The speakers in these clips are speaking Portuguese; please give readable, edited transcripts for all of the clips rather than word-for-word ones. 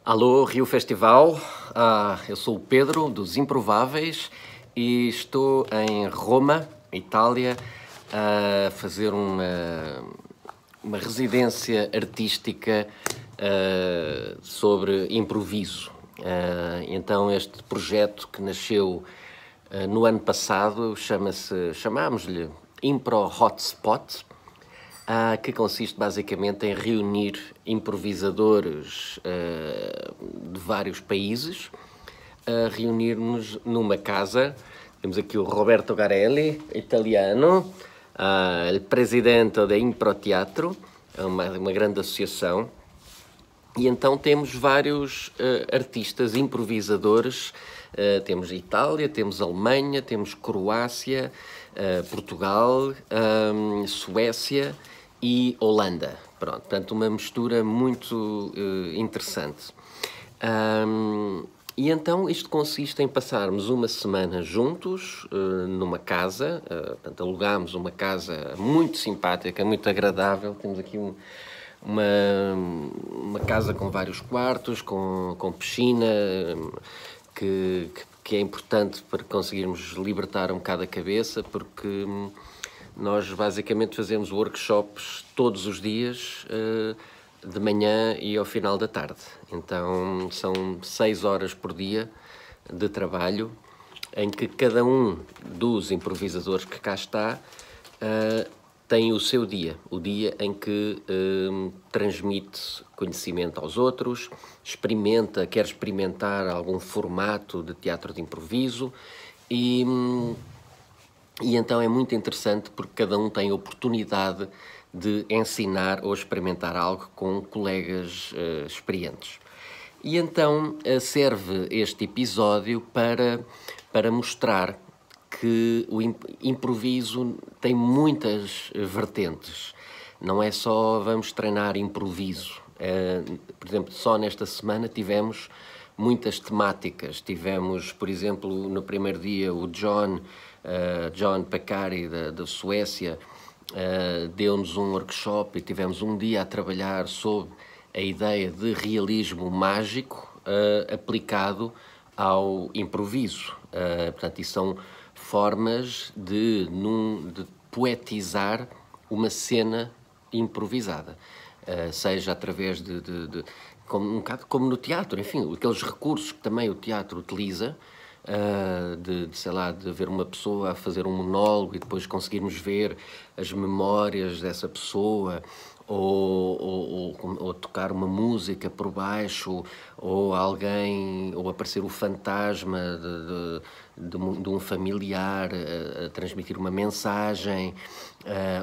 Alô, Rio Festival. Eu sou o Pedro, dos Improváveis, e estou em Roma, Itália, a fazer uma residência artística sobre improviso. Então este projeto que nasceu no ano passado chamámos-lhe Impro Hotspot, que consiste basicamente em reunir improvisadores de vários países, reunir-nos numa casa. Temos aqui o Roberto Garelli, italiano, o presidente da Impro Teatro, uma grande associação. E então temos vários artistas improvisadores. Temos Itália, temos Alemanha, temos Croácia, Portugal, Suécia e Holanda. Pronto, portanto, uma mistura muito interessante. E então isto consiste em passarmos uma semana juntos numa casa. Portanto, alugámos uma casa muito simpática, muito agradável. Temos aqui uma casa com vários quartos, com piscina, que é importante para conseguirmos libertar um bocado a cabeça, porque nós basicamente fazemos workshops todos os dias, de manhã e ao final da tarde. Então são 6 horas por dia de trabalho, em que cada um dos improvisadores que cá está tem o seu dia, o dia em que transmite conhecimento aos outros, quer experimentar algum formato de teatro de improviso e então é muito interessante porque cada um tem a oportunidade de ensinar ou experimentar algo com colegas experientes. E então serve este episódio para mostrar que o improviso tem muitas vertentes. Não é só vamos treinar improviso. Por exemplo, só nesta semana tivemos muitas temáticas. Tivemos, por exemplo, no primeiro dia o John Pacari da Suécia deu-nos um workshop e tivemos um dia a trabalhar sobre a ideia de realismo mágico aplicado ao improviso. Portanto, isso são formas de poetizar uma cena improvisada, seja através um bocado como no teatro, enfim, aqueles recursos que também o teatro utiliza, sei lá, de ver uma pessoa a fazer um monólogo e depois conseguirmos ver as memórias dessa pessoa, ou tocar uma música por baixo, ou aparecer o fantasma de um familiar a transmitir uma mensagem,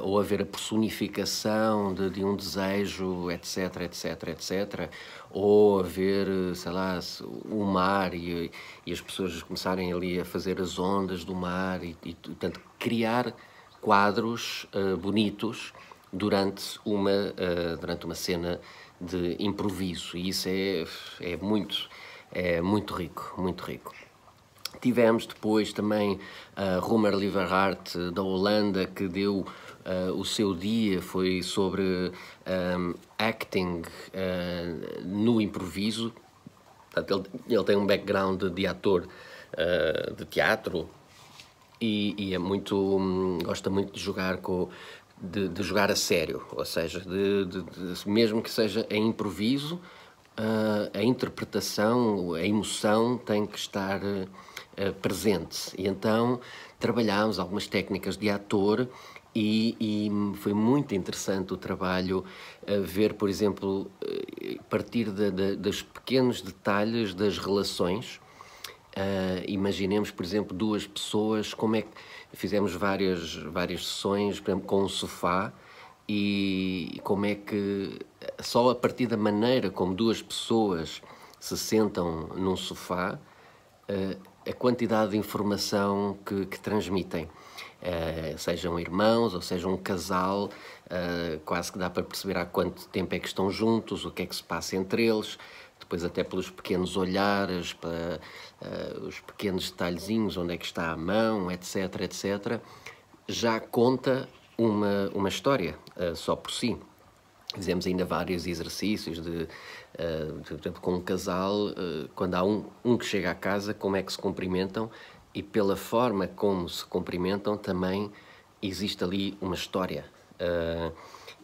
ou haver a personificação de um desejo, etc, etc, etc, ou haver, sei lá, o mar e as pessoas começarem ali a fazer as ondas do mar portanto, criar quadros bonitos durante uma cena de improviso, e isso é muito rico, muito rico. Tivemos depois também a Roemer Liverhart da Holanda, que deu o seu dia, foi sobre acting no improviso. Portanto, ele tem um background de ator de teatro e gosta muito de jogar de jogar a sério, ou seja, mesmo que seja em improviso, a interpretação, a emoção tem que estar presente. E então trabalhámos algumas técnicas de ator e foi muito interessante o trabalho, ver, por exemplo, partir dos pequenos detalhes das relações. Imaginemos, por exemplo, duas pessoas, como é que fizemos várias sessões, por exemplo, com um sofá, e como é que só a partir da maneira como duas pessoas se sentam num sofá, a quantidade de informação que transmitem, sejam irmãos ou sejam um casal, quase que dá para perceber há quanto tempo é que estão juntos, o que é que se passa entre eles, depois até pelos pequenos olhares, os pequenos detalhezinhos, onde é que está a mão, etc, etc, já conta uma história só por si. Fizemos ainda vários exercícios por exemplo, com um casal, quando há um que chega à casa, como é que se cumprimentam, e pela forma como se cumprimentam também existe ali uma história.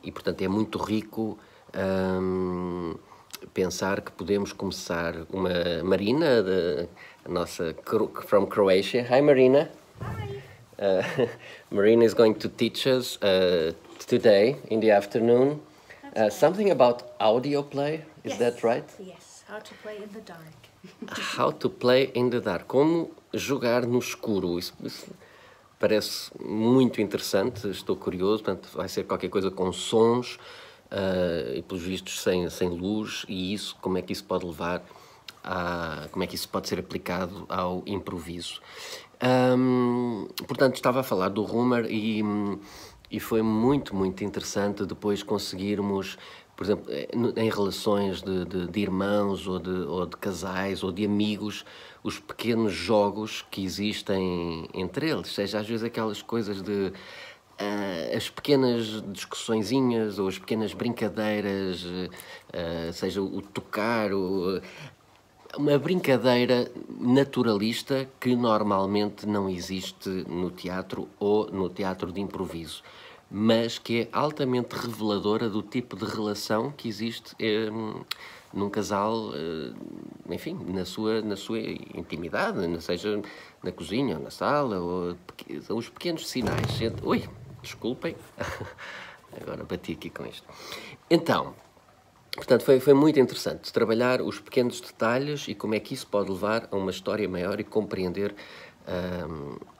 E, portanto, é muito rico pensar que podemos começar uma Marina, a nossa from Croatia. Hi, Marina. Hi. Marina is going to teach us today in the afternoon something about audio play. Is Yes. that right? Yes, how to play in the dark. How to play in the dark. Como jogar no escuro. Isso parece muito interessante, estou curioso. Portanto, vai ser qualquer coisa com sons e, pelos vistos, sem luz. E isso, como é que isso pode levar como é que isso pode ser aplicado ao improviso. Portanto, estava a falar do Rumor e foi muito, muito interessante depois conseguirmos, por exemplo, em relações de irmãos ou de casais ou de amigos, os pequenos jogos que existem entre eles, seja às vezes aquelas coisas de as pequenas discussõezinhas ou as pequenas brincadeiras, seja o tocar, uma brincadeira naturalista que normalmente não existe no teatro ou no teatro de improviso, mas que é altamente reveladora do tipo de relação que existe num casal, enfim, na sua intimidade, seja na cozinha ou na sala, ou os pequenos sinais. Ui, desculpem, agora bati aqui com isto. Então, portanto, foi muito interessante trabalhar os pequenos detalhes e como é que isso pode levar a uma história maior e compreender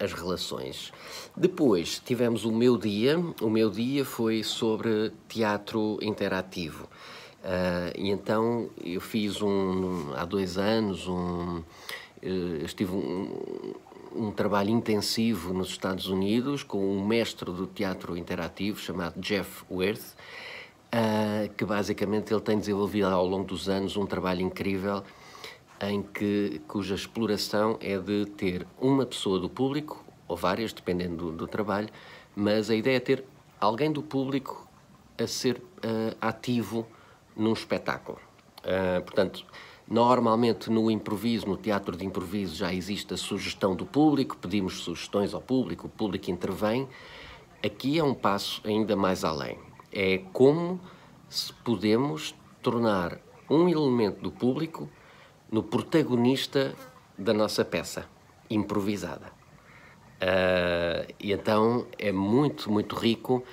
as relações. Depois tivemos o meu dia. O meu dia foi sobre teatro interativo. E então eu fiz há 2 anos estive um trabalho intensivo nos Estados Unidos com um mestre do teatro interativo chamado Jeff Wirth, que basicamente ele tem desenvolvido ao longo dos anos um trabalho incrível cuja exploração é de ter uma pessoa do público, ou várias, dependendo do trabalho, mas a ideia é ter alguém do público a ser ativo num espetáculo. Portanto, normalmente no improviso, no teatro de improviso, já existe a sugestão do público, pedimos sugestões ao público, o público intervém. Aqui é um passo ainda mais além. É como se podemos tornar um elemento do público no protagonista da nossa peça, improvisada. E então é muito, muito rico,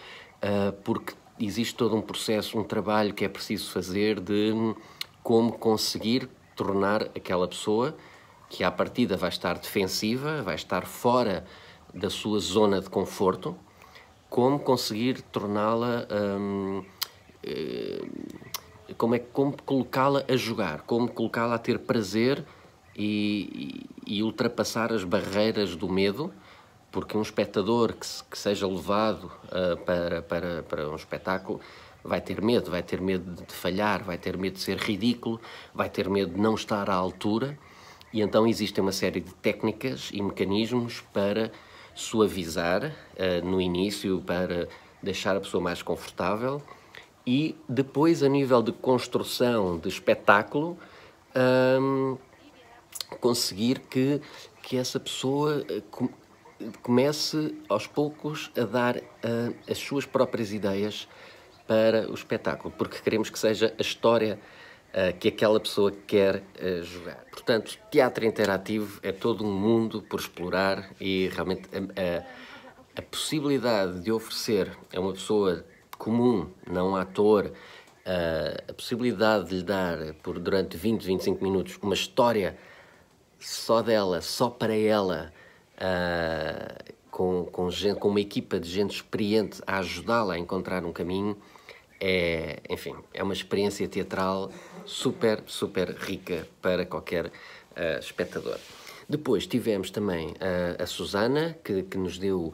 porque existe todo um processo, um trabalho que é preciso fazer de como conseguir tornar aquela pessoa que à partida vai estar defensiva, vai estar fora da sua zona de conforto, como conseguir torná-la, como colocá-la a jogar, como colocá-la a ter prazer e ultrapassar as barreiras do medo, porque um espectador que seja levado para um espetáculo vai ter medo de falhar, vai ter medo de ser ridículo, vai ter medo de não estar à altura, e então existem uma série de técnicas e mecanismos para suavizar no início, para deixar a pessoa mais confortável, e depois, a nível de construção de espetáculo, conseguir que essa pessoa comece aos poucos a dar as suas próprias ideias para o espetáculo, porque queremos que seja a história que aquela pessoa quer jogar. Portanto, teatro interativo é todo um mundo por explorar, e realmente a possibilidade de oferecer a uma pessoa comum, não um ator, a possibilidade de lhe dar durante 20, 25 minutos uma história só dela, só para ela, com uma equipa de gente experiente a ajudá-la a encontrar um caminho, enfim, é uma experiência teatral super, super rica para qualquer espectador. Depois tivemos também a Susana, que nos deu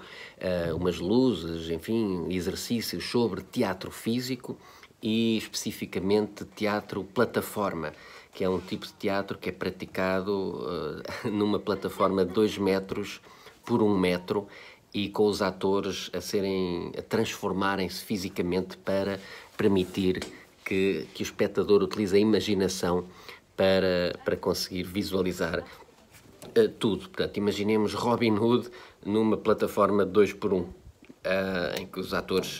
umas luzes, enfim, exercícios sobre teatro físico e especificamente teatro plataforma, que é um tipo de teatro que é praticado numa plataforma de 2 metros por 1 metro e com os atores a transformarem-se fisicamente para permitir que o espectador utilize a imaginação para conseguir visualizar tudo. Portanto, imaginemos Robin Hood numa plataforma de 2x1, em que os atores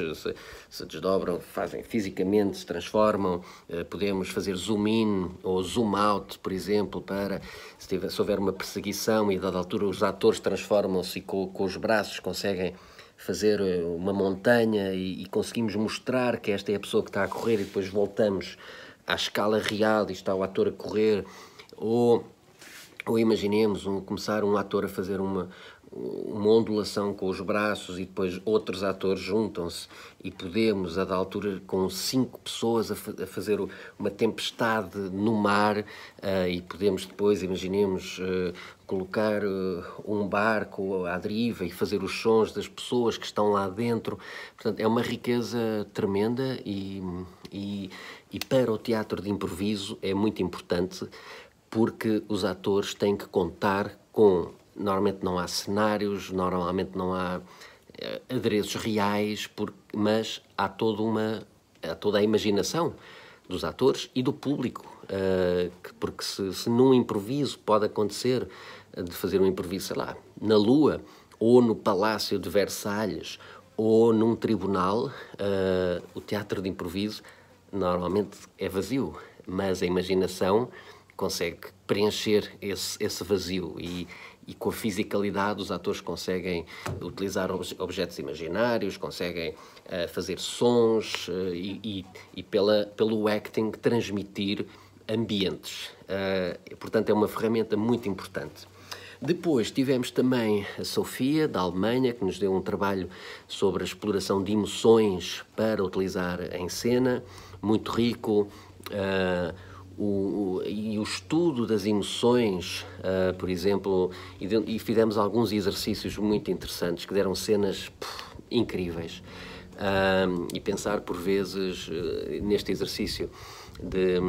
se desdobram, fazem fisicamente, se transformam. Podemos fazer zoom in ou zoom out, por exemplo, para se houver uma perseguição e a dada altura os atores transformam-se e com os braços conseguem fazer uma montanha e conseguimos mostrar que esta é a pessoa que está a correr e depois voltamos à escala real e está o ator a correr. Ou imaginemos começar um ator a fazer uma ondulação com os braços e depois outros atores juntam-se e podemos, a da altura, com 5 pessoas a fazer uma tempestade no mar, e podemos depois, imaginemos, colocar um barco à deriva e fazer os sons das pessoas que estão lá dentro. Portanto, é uma riqueza tremenda e para o teatro de improviso é muito importante, porque os atores têm que contar com... Normalmente não há cenários, normalmente não há adereços reais, mas há toda a imaginação dos atores e do público. Porque se num improviso pode acontecer de fazer um improviso, sei lá, na Lua, ou no Palácio de Versalhes, ou num tribunal, o teatro de improviso normalmente é vazio, mas a imaginação consegue preencher esse vazio e com a fisicalidade os atores conseguem utilizar objetos imaginários, conseguem fazer sons e pelo acting transmitir ambientes. Portanto, é uma ferramenta muito importante. Depois tivemos também a Sofia, da Alemanha, que nos deu um trabalho sobre a exploração de emoções para utilizar em cena, muito rico. E o estudo das emoções, por exemplo, e fizemos alguns exercícios muito interessantes que deram cenas incríveis. E pensar por vezes neste exercício de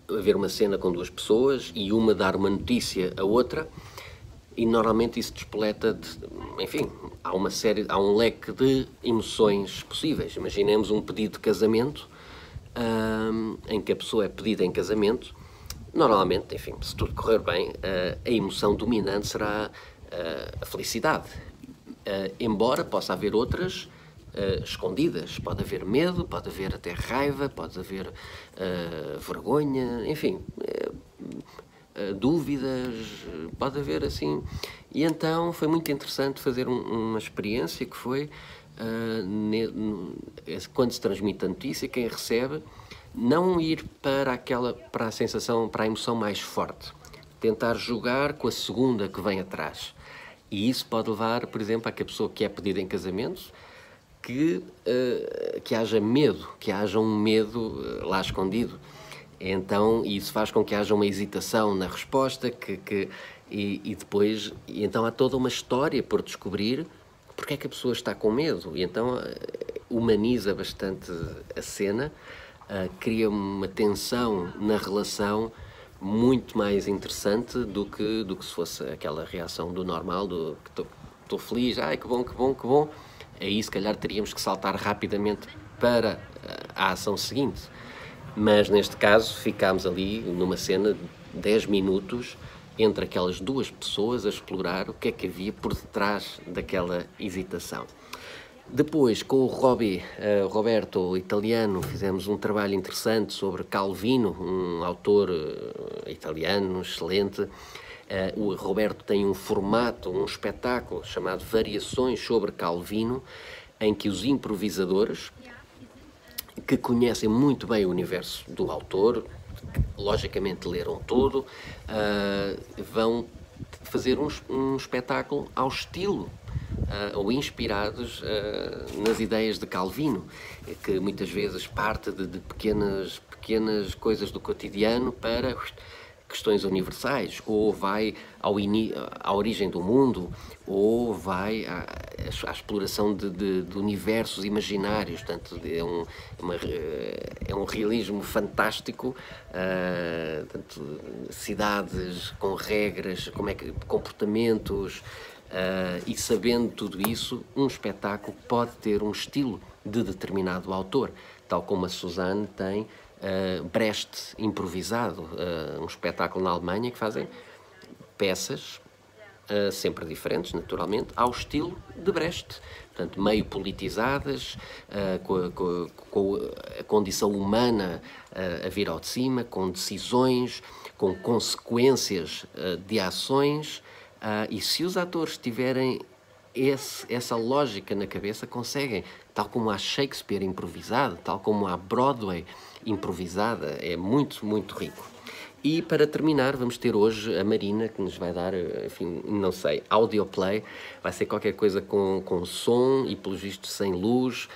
haver uma cena com 2 pessoas e uma dar uma notícia à outra, e normalmente isso despoleta enfim, há um leque de emoções possíveis. Imaginemos um pedido de casamento, em que a pessoa é pedida em casamento. Normalmente, enfim, se tudo correr bem, a emoção dominante será a felicidade. Embora possa haver outras escondidas. Pode haver medo, pode haver até raiva, pode haver vergonha, enfim, dúvidas, pode haver assim. E então foi muito interessante fazer uma experiência que foi... quando se transmite a notícia, quem recebe não ir para a sensação, para a emoção mais forte, tentar jogar com a segunda que vem atrás, e isso pode levar, por exemplo, a que a pessoa que é pedida em casamento que haja medo, que haja um medo lá escondido. Então isso faz com que haja uma hesitação na resposta e depois então há toda uma história por descobrir. Porque é que a pessoa está com medo? E então humaniza bastante a cena, cria uma tensão na relação muito mais interessante do que se fosse aquela reação do normal, do que estou feliz, ai que bom, que bom, que bom. Aí se calhar teríamos que saltar rapidamente para a ação seguinte. Mas neste caso ficámos ali numa cena de 10 minutos entre aquelas 2 pessoas a explorar o que é que havia por detrás daquela hesitação. Depois, com o Roberto italiano, fizemos um trabalho interessante sobre Calvino, um autor italiano excelente. O Roberto tem um formato, um espetáculo chamado Variações sobre Calvino, em que os improvisadores, que conhecem muito bem o universo do autor, logicamente leram tudo, vão fazer um espetáculo ao estilo ou inspirados nas ideias de Calvino, que muitas vezes parte de pequenas coisas do cotidiano para questões universais, ou vai à origem do mundo, ou vai à exploração de universos imaginários. Portanto, é um realismo fantástico, cidades com regras, comportamentos, E sabendo tudo isso, um espetáculo pode ter um estilo de determinado autor, tal como a Suzanne tem Brecht improvisado, um espetáculo na Alemanha que fazem peças sempre diferentes, naturalmente, ao estilo de Brecht. Portanto, meio politizadas, com a condição humana a vir ao de cima, com decisões, com consequências de ações, e se os atores tiverem essa lógica na cabeça, conseguem, tal como há Shakespeare improvisado, tal como há Broadway improvisada, é muito, muito rico. E para terminar, vamos ter hoje a Marina, que nos vai dar, enfim, não sei, audioplay. Vai ser qualquer coisa com som e, pelos vistos, sem luz.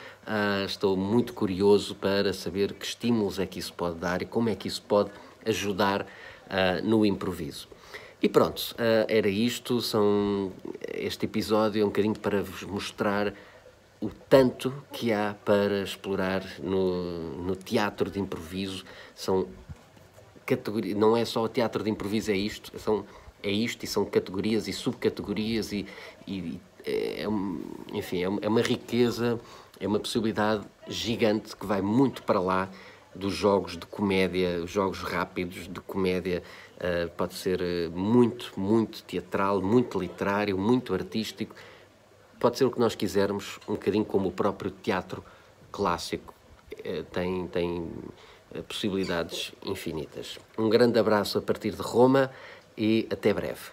Estou muito curioso para saber que estímulos é que isso pode dar e como é que isso pode ajudar no improviso. E pronto, era isto. Este episódio é um bocadinho para vos mostrar o tanto que há para explorar no teatro de improviso. Não é só o teatro de improviso, é isto e são categorias e subcategorias enfim, é uma riqueza, é uma possibilidade gigante que vai muito para lá dos jogos de comédia, os jogos rápidos de comédia. Pode ser muito, muito teatral, muito literário, muito artístico, pode ser o que nós quisermos, um bocadinho como o próprio teatro clássico tem possibilidades infinitas. Um grande abraço a partir de Roma e até breve.